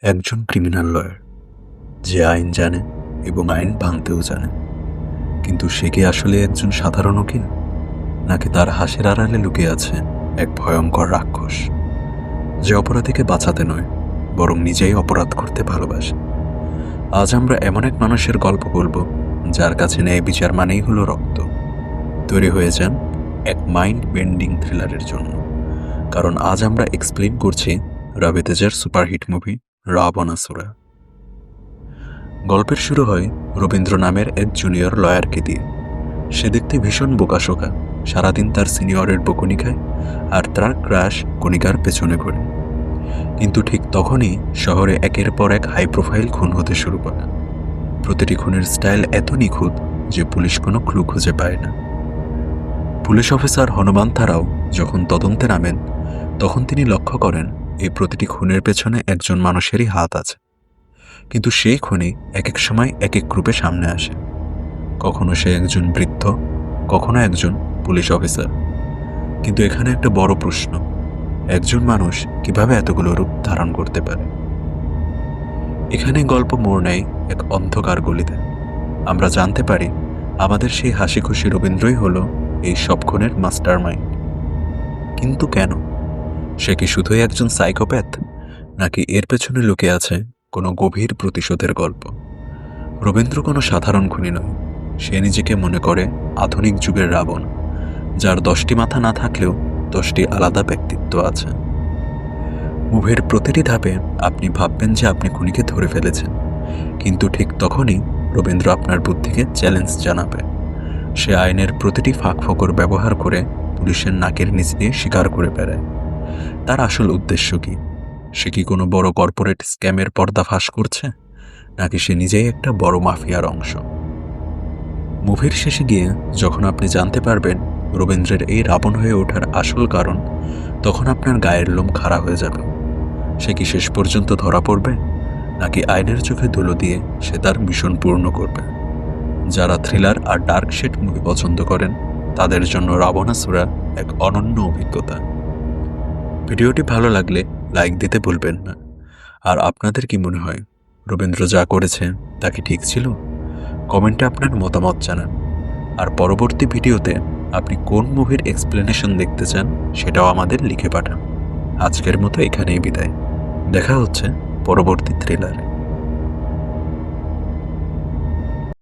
একজন criminal lawyer যে আইন জানে এবং আইন ভাঙতেও জানে, কিন্তু সে কি আসলে একজন সাধারণ উকিল, নাকি তার হাসির আড়ালে লুকিয়ে আছে এক ভয়ঙ্কর রাক্ষস যে অপরাধীকে বাঁচাতে নয় বরং নিজেই অপরাধ করতে ভালোবাসে? আজ আমরা এমন এক মানুষের গল্প বলবো যার কাছে ন্যায় বিচার মানেই হলো রক্ত। তৈরি হয়ে যান এক মাইন্ড বেন্ডিং থ্রিলারের জন্য, কারণ আজ আমরা এক্সপ্লেন করছি রবি তেজের সুপারহিট মুভি রাবণাসুরা। গল্পের শুরু হয় রবীন্দ্র নামের এক জুনিয়র লয়ারকে দিয়ে। সে দেখতে ভীষণ বোকাশোকা, সারাদিন তার সিনিয়রের বকুনি খায় আর তার ক্রাশ কণিকার পেছনে ঘোরে। কিন্তু ঠিক তখনই শহরে একের পর এক হাই প্রোফাইল খুন হতে শুরু করে। প্রতিটি খুনের স্টাইল এত নিখুঁত যে পুলিশ কোনো ক্লু খুঁজে পায় না। পুলিশ অফিসার হনুমান তারাও যখন তদন্তে নামেন, তখন তিনি লক্ষ্য করেন এই প্রতিটি খুনের পেছনে একজন মানুষেরই হাত আছে। কিন্তু সেই খুনি এক এক সময় এক এক রূপে সামনে আসে। কখনো সে একজন বৃদ্ধ, কখনো একজন পুলিশ অফিসার। কিন্তু এখানে একটা বড় প্রশ্ন, একজন মানুষ কিভাবে এতগুলো রূপ ধারণ করতে পারে? এখানে গল্প মোড় নেয় এক অন্ধকার গলিতে। আমরা জানতে পারি আমাদের সেই হাসি খুশি রবীন্দ্রই হলো এই সব খুনের মাস্টার মাইন্ড। কিন্তু কেন? সে কি শুধুই একজন সাইকোপ্যাথ, নাকি এর পেছনে লুকিয়ে আছে কোনো গভীর প্রতিশোধের গল্প? রবীন্দ্র কোনো সাধারণ খুনি নয়। সে নিজেকে মনে করে আধুনিক যুগের রাবণ, যার 10টি মাথা না থাকলেও 10টি আলাদা ব্যক্তিত্ব আছে। মুভির প্রতিটি ধাপে আপনি ভাববেন যে আপনি খুনিকে ধরে ফেলেছেন, কিন্তু ঠিক তখনই রবীন্দ্র আপনার বুদ্ধিকে চ্যালেঞ্জ জানাবে। সে আইনের প্রতিটি ফাঁক ফোকর ব্যবহার করে পুলিশের নাকের নিচ দিয়ে শিকার করে বেড়ায়। তার আসল উদ্দেশ্য কি? সে কি কোনো বড় কর্পোরেট স্ক্যামের পর্দা ফাঁস করছে, নাকি সে নিজেই একটা বড় মাফিয়ার অংশ? মুভির শেষে গিয়ে যখন আপনি জানতে পারবেন রবীন্দ্রের এই রাবণ হয়ে ওঠার আসল কারণ, তখন আপনার গায়ের লোম খাড়া হয়ে যাবে। সে কি শেষ পর্যন্ত ধরা পড়বে, নাকি আইনের চোখে ধুলো দিয়ে সে তার মিশন পূর্ণ করবে? যারা থ্রিলার আর ডার্ক শেড মুভি পছন্দ করেন, তাদের জন্য রাবণাসুরা এক অনন্য অভিজ্ঞতা। ভিডিওটি ভালো লাগলে লাইক দিতে ভুলবেন না। আর আপনাদের কি মনে হয়, রবীন্দ্র যা করেছে তা কি ঠিক ছিল? কমেন্টে আপনার মতামত জানান। আর পরবর্তী ভিডিওতে আপনি কোন মুভির এক্সপ্লেনেশন দেখতে চান সেটাও আমাদের লিখে পাঠান। আজকের মতো এখানেই বিদায়। দেখা হচ্ছে পরবর্তী থ্রিলারে।